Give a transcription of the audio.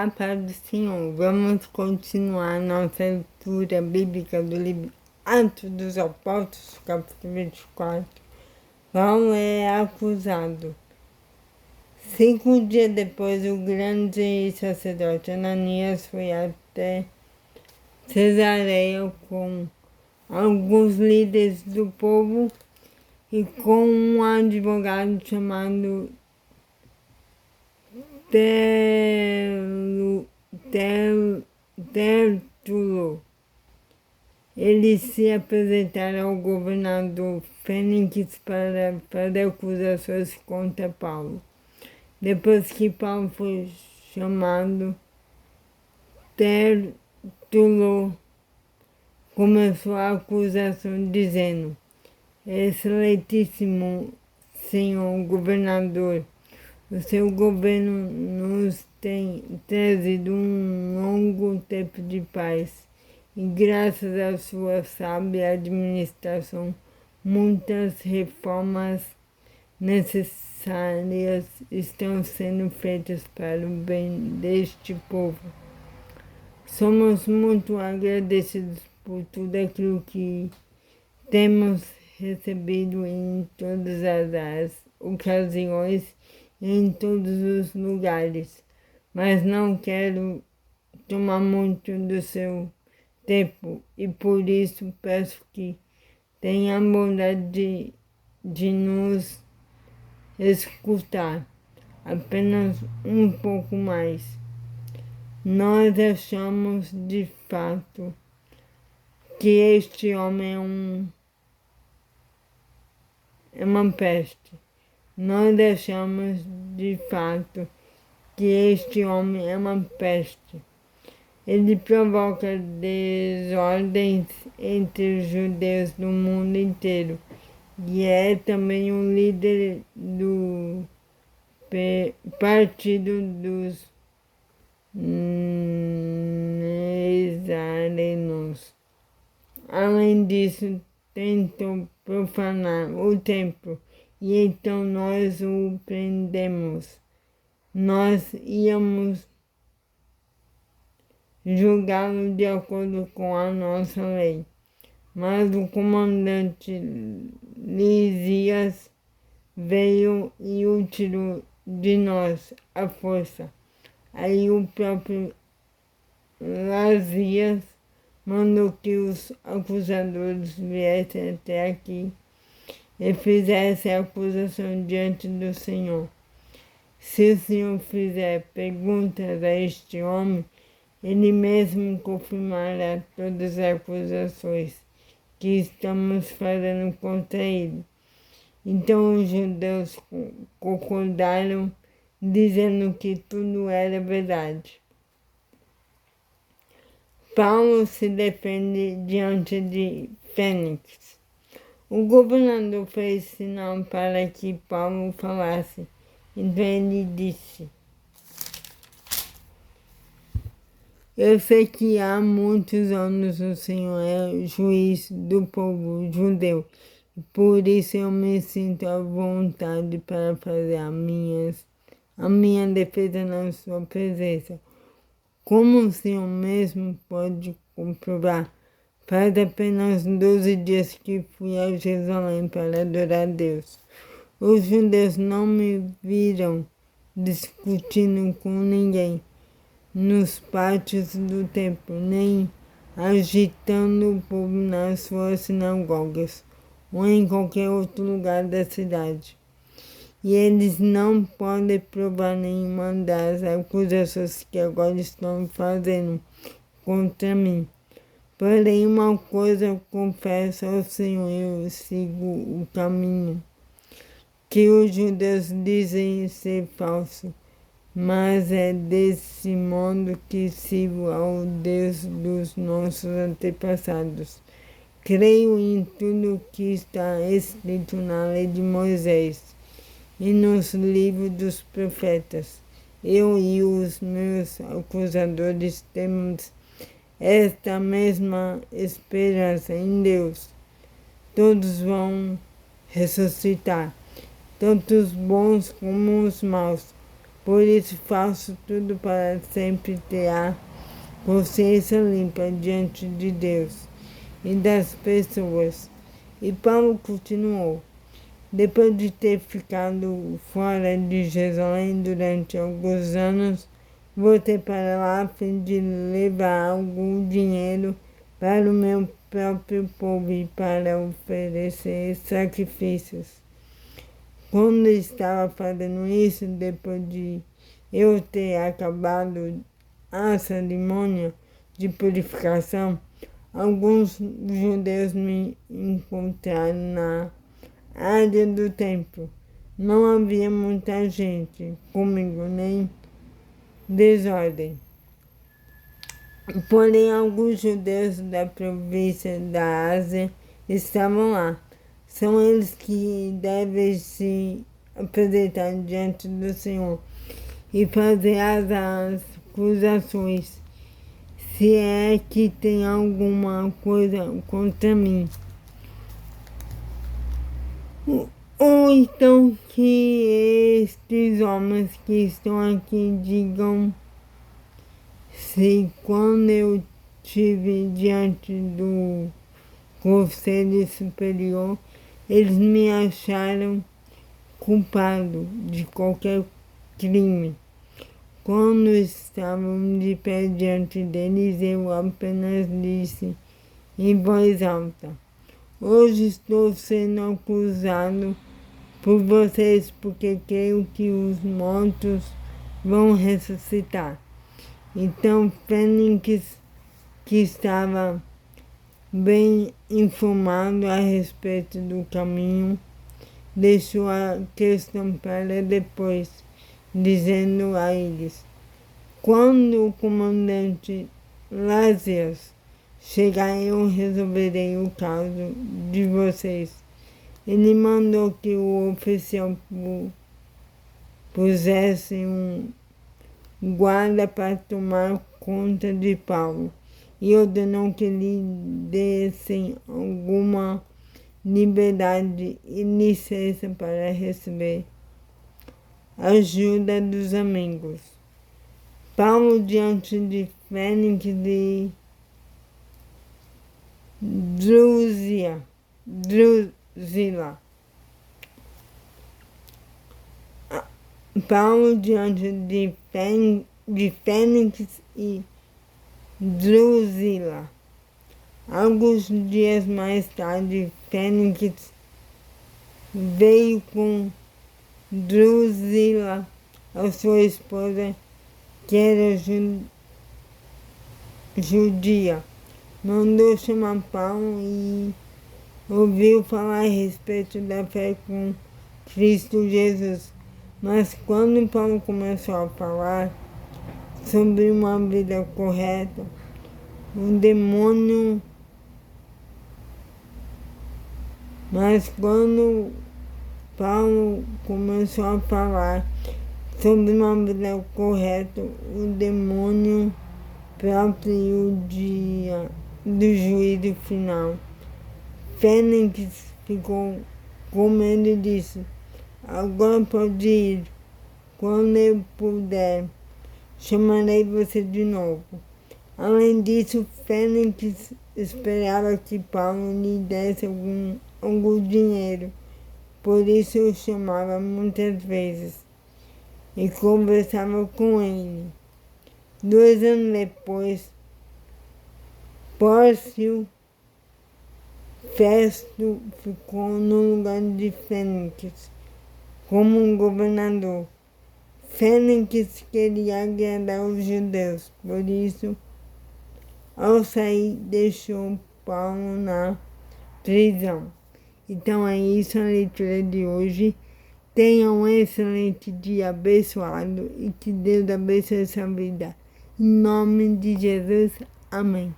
a paz do Senhor. Vamos continuar nossa leitura bíblica do livro Atos dos Apóstolos, capítulo 24. Paulo é acusado. 5 dias depois, o grande sacerdote Ananias foi até Cesareia com alguns líderes do povo e com um advogado chamado Tértulo. Eles se apresentaram ao governador Félix para fazer acusações contra Paulo. Depois que Paulo foi chamado, Tértulo começou a acusação dizendo: Excelentíssimo senhor governador, o seu governo nos tem trazido um longo tempo de paz e graças à sua sábia administração, muitas reformas necessárias estão sendo feitas para o bem deste povo. Somos muito agradecidos por tudo aquilo que temos recebido em todas as ocasiões e em todos os lugares, mas não quero tomar muito do seu tempo e por isso peço que tenha a bondade de nos escutar apenas um pouco mais. Nós achamos de fato que este homem é uma peste. Nós achamos de fato que este homem é uma peste. Ele provoca desordens entre os judeus do mundo inteiro e é também um líder do partido dos nazarenos. Além disso, tentou profanar o templo e então nós o prendemos. Nós íamos julgá-lo de acordo com a nossa lei. Mas o comandante Lisias veio e o tirou de nós à força. Aí o próprio Lisias mandou que os acusadores viessem até aqui e fizessem a acusação diante do Senhor. Se o Senhor fizer perguntas a este homem, ele mesmo confirmará todas as acusações que estamos fazendo contra ele. Então os judeus concordaram, dizendo que tudo era verdade. Paulo se defende diante de Félix. O governador fez sinal para que Paulo falasse. Então ele disse: eu sei que há muitos anos o Senhor é juiz do povo judeu, e por isso eu me sinto à vontade para fazer a minha defesa na sua presença. Como o Senhor mesmo pode comprovar, faz apenas 12 dias que fui a Jerusalém para adorar a Deus. Os judeus não me viram discutindo com ninguém nos pátios do templo, nem agitando o povo nas suas sinagogas ou em qualquer outro lugar da cidade. E eles não podem provar nenhuma das acusações que agora estão fazendo contra mim. Porém, uma coisa eu confesso ao Senhor, eu sigo o caminho que os judeus dizem ser falso, mas é desse modo que sirvo ao Deus dos nossos antepassados. Creio em tudo que está escrito na lei de Moisés e nos livros dos profetas. Eu e os meus acusadores temos esta mesma esperança em Deus. Todos vão ressuscitar, tanto os bons como os maus, Por isso faço tudo para sempre ter a consciência limpa diante de Deus e das pessoas. E Paulo continuou: depois de ter ficado fora de Jerusalém durante alguns anos, voltei para lá a fim de levar algum dinheiro para o meu próprio povo e para oferecer sacrifícios. Quando estava fazendo isso, depois de eu ter acabado a cerimônia de purificação, alguns judeus me encontraram na área do templo. Não havia muita gente comigo, nem desordem. Porém, alguns judeus da província da Ásia estavam lá. São eles que devem se apresentar diante do Senhor e fazer as acusações, se é que tem alguma coisa contra mim. Ou então que estes homens que estão aqui digam se quando eu estive diante do Conselho Superior, eles me acharam culpado de qualquer crime. Quando estavam de pé diante deles, eu apenas disse em voz alta: hoje estou sendo acusado por vocês porque creio que os mortos vão ressuscitar. Então Fênix, que estava bem informado a respeito do caminho, deixou a questão para depois, dizendo a eles: quando o comandante Lásias chegar, eu resolverei o caso de vocês. Ele mandou que o oficial pusesse um guarda para tomar conta de Paulo e ordenou que lhe dessem alguma liberdade e licença para receber ajuda dos amigos. Paulo, diante de Fênix e Drusila. Paulo, diante de Fênix e Drusila. Alguns dias mais tarde, Fênix veio com Drusila, a sua esposa, que era judia. Mandou chamar Paulo e ouviu falar a respeito da fé com Cristo Jesus. Mas quando Paulo começou a falar sobre uma vida correta, o demônio... Mas quando Paulo começou a falar sobre uma vida correta, o demônio próprio o dia do juízo final. Fênix ficou com medo e disse: agora pode ir. Quando eu puder, chamarei você de novo. Além disso, Fênix esperava que Paulo lhe desse algum dinheiro. Por isso eu chamava muitas vezes e conversava com ele. 2 anos depois, Pórcio Festo ficou no lugar de Fênix como um governador. Fênix queria agradar os judeus, por isso, ao sair, deixou Paulo na prisão. Então é isso a leitura de hoje. Tenha um excelente dia abençoado e que Deus abençoe a sua vida. Em nome de Jesus, amém.